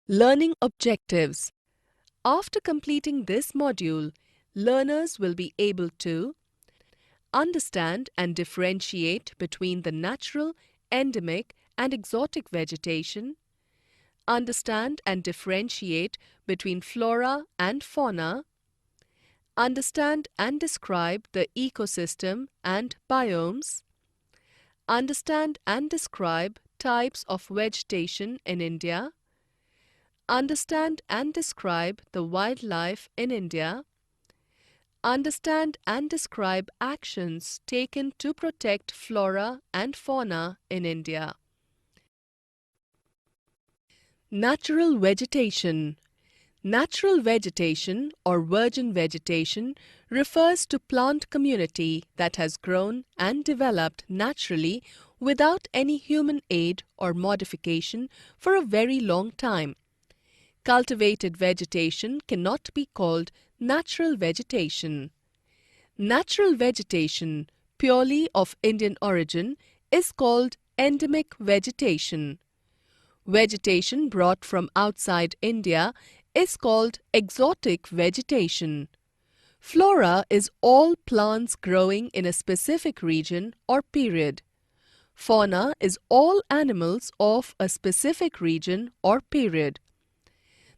Learning objectives. After completing this module, learners will be able to understand and differentiate between the natural, endemic, and exotic vegetation, understand and differentiate between flora and fauna, understand and describe the ecosystem and biomes, understand and describe types of vegetation in India, understand and describe the wildlife in India, understand and describe actions taken to protect flora and fauna in India. Natural vegetation. Natural vegetation or virgin vegetation refers to plant community that has grown and developed naturally without any human aid or modification for a very long time. Cultivated vegetation cannot be called natural vegetation. Natural vegetation, purely of Indian origin, is called endemic vegetation. Vegetation brought from outside India is called exotic vegetation. Flora is all plants growing in a specific region or period. Fauna is all animals of a specific region or period.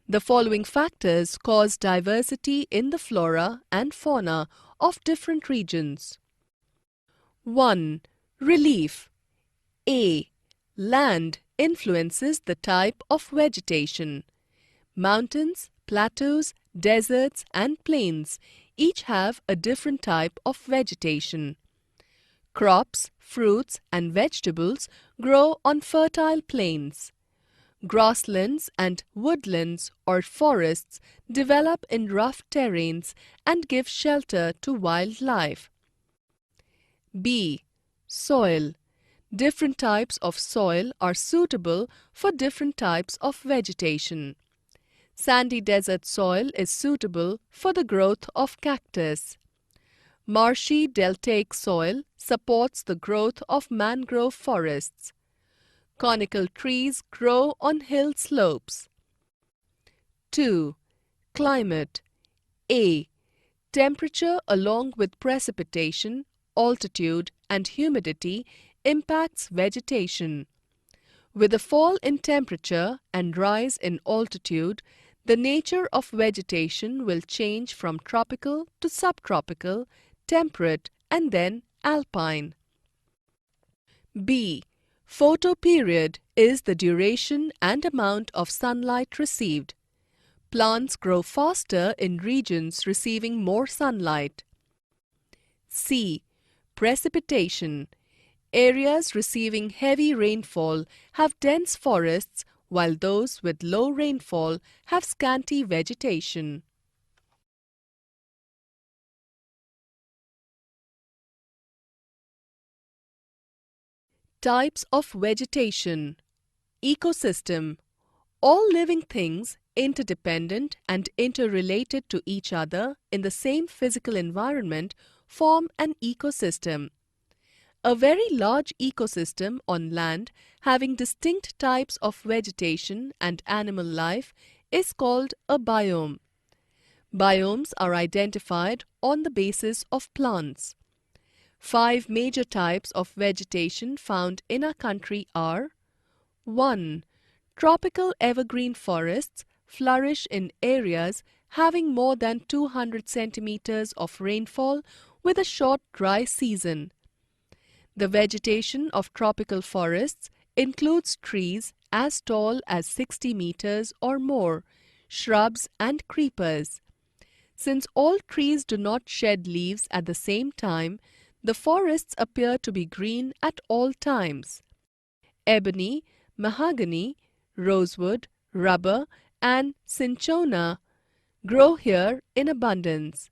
The following factors cause diversity in the flora and fauna of different regions. 1. Relief. A. Land influences the type of vegetation. Mountains, plateaus, deserts and plains each have a different type of vegetation. Crops, fruits and vegetables grow on fertile plains. Grasslands and woodlands or forests develop in rough terrains and give shelter to wildlife. B. Soil. Different types of soil are suitable for different types of vegetation. Sandy desert soil is suitable for the growth of cactus. Marshy deltaic soil supports the growth of mangrove forests. Conical trees grow on hill slopes. 2. Climate. A. Temperature along with precipitation, altitude and humidity impacts vegetation. With a fall in temperature and rise in altitude, the nature of vegetation will change from tropical to subtropical, temperate and then alpine. B. Photoperiod is the duration and amount of sunlight received. Plants grow faster in regions receiving more sunlight. C. Precipitation. Areas receiving heavy rainfall have dense forests, while those with low rainfall have scanty vegetation. Types of vegetation. Ecosystem. All living things, interdependent and interrelated to each other in the same physical environment, form an ecosystem. A very large ecosystem on land having distinct types of vegetation and animal life is called a biome. Biomes are identified on the basis of plants. 5 major types of vegetation found in our country are: 1. Tropical evergreen forests flourish in areas having more than 200 centimeters of rainfall with a short dry season. The vegetation of tropical forests includes trees as tall as 60 meters or more, shrubs and creepers. Since all trees do not shed leaves at the same time, the forests appear to be green at all times. Ebony, mahogany, rosewood, rubber and cinchona grow here in abundance.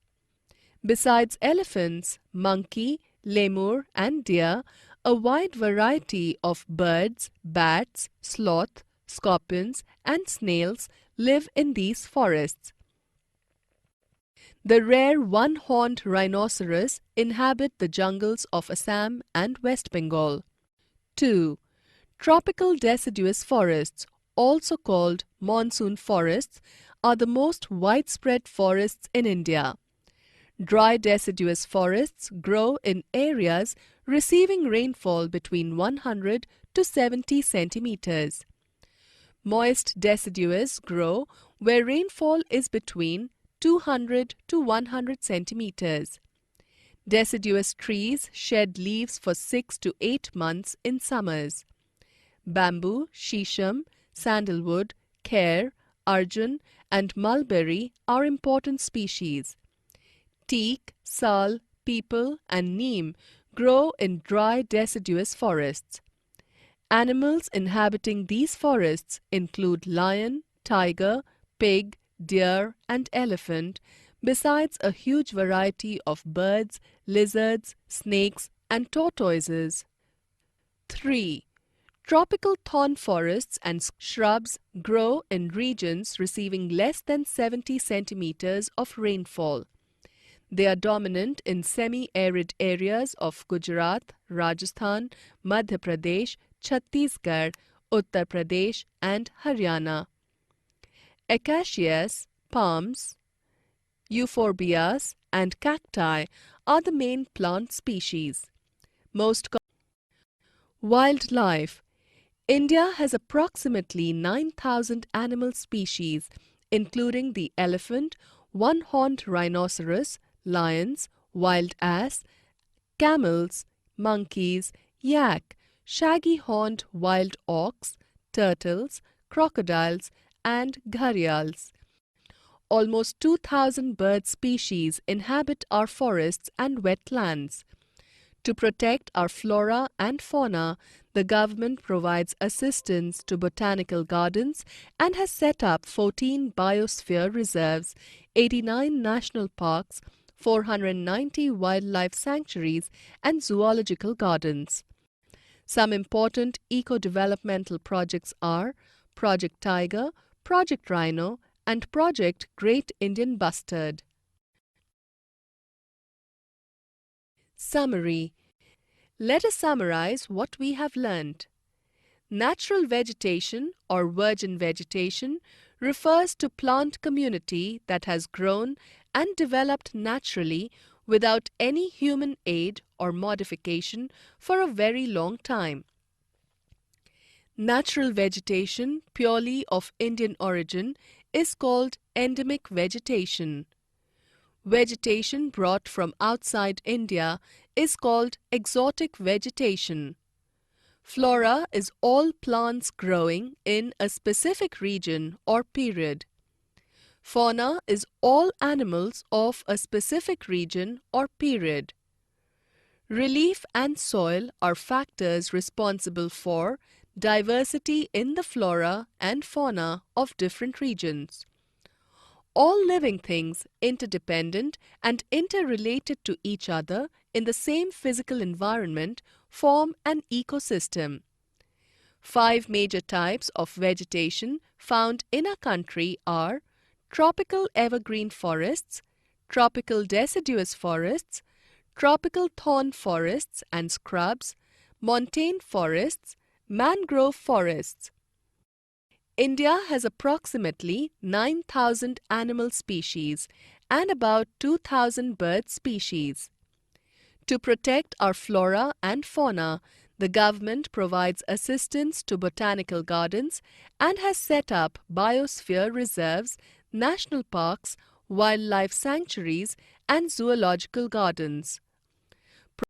Besides elephants, monkey, lemur and deer, a wide variety of birds, bats, sloth, scorpions and snails live in these forests. The rare one-horned rhinoceros inhabit the jungles of Assam and West Bengal. 2. Tropical deciduous forests also called monsoon forests, are the most widespread forests in India. Dry deciduous forests grow in areas receiving rainfall between 100 to 70 centimeters. Moist deciduous grow where rainfall is between 200 to 100 centimeters. Deciduous trees shed leaves for 6 to 8 months in summers. Bamboo, shisham, sandalwood, kher, arjun, and mulberry are important species. Teak, sal, peepal, and neem grow in dry deciduous forests. Animals inhabiting these forests include lion, tiger, pig, deer, and elephant, besides a huge variety of birds, lizards, snakes, and tortoises. 3. Tropical thorn forests and shrubs grow in regions receiving less than 70 centimeters of rainfall. They are dominant in semi-arid areas of Gujarat, Rajasthan, Madhya Pradesh, Chhattisgarh, Uttar Pradesh, and Haryana. Acacias, palms, euphorbias, and cacti are the main plant species. Wildlife. India has approximately 9,000 animal species, including the elephant, one-horned rhinoceros, lions, wild ass, camels, monkeys, yak, shaggy-horned wild ox, turtles, crocodiles, and gharials. Almost 2,000 bird species inhabit our forests and wetlands. To protect our flora and fauna, the government provides assistance to botanical gardens and has set up 14 biosphere reserves, 89 national parks, 490 wildlife sanctuaries, and zoological gardens. Some important eco-developmental projects are Project Tiger, Project Rhino, and Project Great Indian Bustard. Summary. Let us summarize what we have learnt. Natural vegetation or virgin vegetation refers to plant community that has grown and developed naturally without any human aid or modification for a very long time. Natural vegetation purely of Indian origin is called endemic vegetation. Vegetation brought from outside India is called exotic vegetation. Flora is all plants growing in a specific region or period. Fauna is all animals of a specific region or period. Relief and soil are factors responsible for diversity in the flora and fauna of different regions. All living things, interdependent and interrelated to each other in the same physical environment, form an ecosystem. 5 major types of vegetation found in our country are tropical evergreen forests, tropical deciduous forests, tropical thorn forests and scrubs, montane forests, mangrove forests. India has approximately 9,000 animal species and about 2,000 bird species. To protect our flora and fauna, the government provides assistance to botanical gardens and has set up biosphere reserves, national parks, wildlife sanctuaries, and zoological gardens.